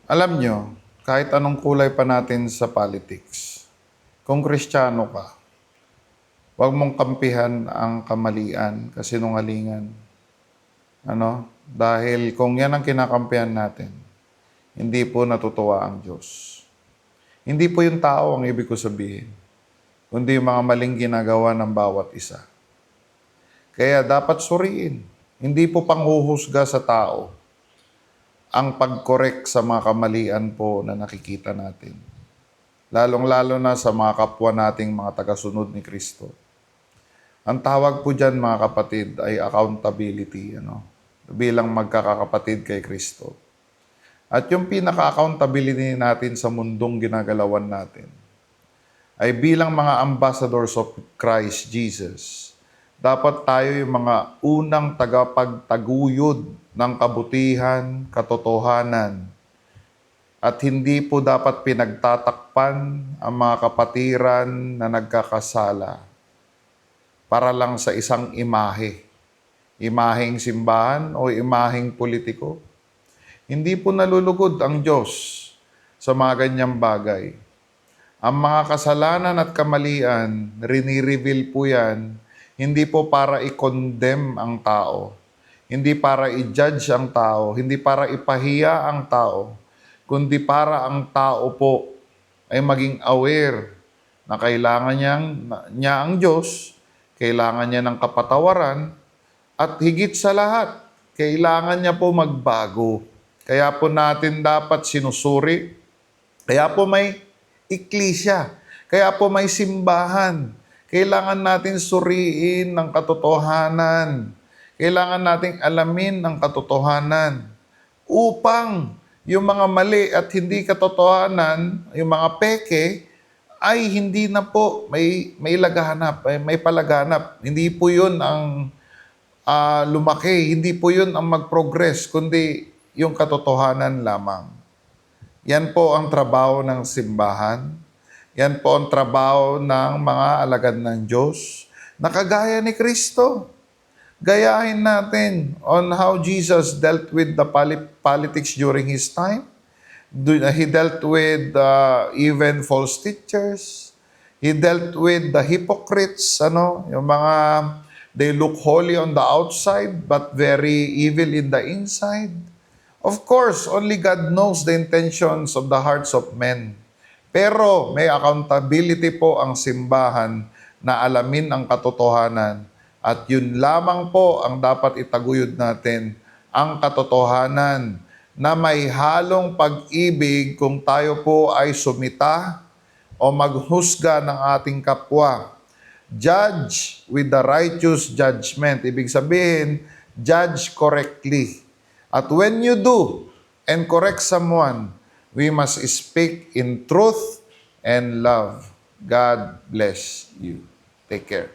Alam nyo, kahit anong kulay pa natin sa politics, kung Kristiyano ka, huwag mong kampihan ang kamalian, kasinungalingan. Dahil kung yan ang kinakampihan natin, hindi po natutuwa ang Diyos. Hindi po yung tao ang ibig ko sabihin, kundi yung mga maling ginagawa ng bawat isa. Kaya dapat suriin. Hindi po panghuhusga sa tao ang pag-correct sa mga kamalian po na nakikita natin. Lalong-lalo na sa mga kapwa nating mga tagasunod ni Kristo. Ang tawag po dyan mga kapatid ay accountability, bilang magkakakapatid kay Kristo. At yung pinaka-accountability natin sa mundong ginagalawan natin ay bilang mga ambassadors of Christ Jesus. Dapat tayo yung mga unang tagapagtaguyod ng kabutihan, katotohanan. At hindi po dapat pinagtatakpan ang mga kapatiran na nagkakasala para lang sa isang imahe. Imaheng simbahan o imaheng politiko. Hindi po nalulugod ang Diyos sa mga ganyang bagay. Ang mga kasalanan at kamalian, rini-reveal po yan, hindi po para i-condemn ang tao, hindi para i-judge ang tao, hindi para ipahiya ang tao, kundi para ang tao po ay maging aware na kailangan niya ang Diyos, kailangan niya ng kapatawaran, at higit sa lahat, kailangan niya po magbago. Kaya po natin dapat sinusuri, kaya po may iklisya, kaya po may simbahan. Kailangan natin suriin ng katotohanan. Kailangan nating alamin ang katotohanan upang yung mga mali at hindi katotohanan, yung mga peke, ay hindi na po may laganap, may palaganap. Hindi po yun ang lumaki, hindi po yun ang mag-progress, kundi yung katotohanan lamang. Yan po ang trabaho ng simbahan. Yan po ang trabaho ng mga alagad ng Diyos na kagaya ni Kristo. Gayahin natin on how Jesus dealt with the politics during His time. He dealt with even false teachers. He dealt with the hypocrites, yung mga they look holy on the outside but very evil in the inside. Of course, only God knows the intentions of the hearts of men. Pero may accountability po ang simbahan na alamin ang katotohanan. At yun lamang po ang dapat itaguyod natin, ang katotohanan na may halong pag-ibig kung tayo po ay sumita o maghusga ng ating kapwa. Judge with the righteous judgment. Ibig sabihin, judge correctly. At when you do and correct someone, we must speak in truth and love. God bless you. Take care.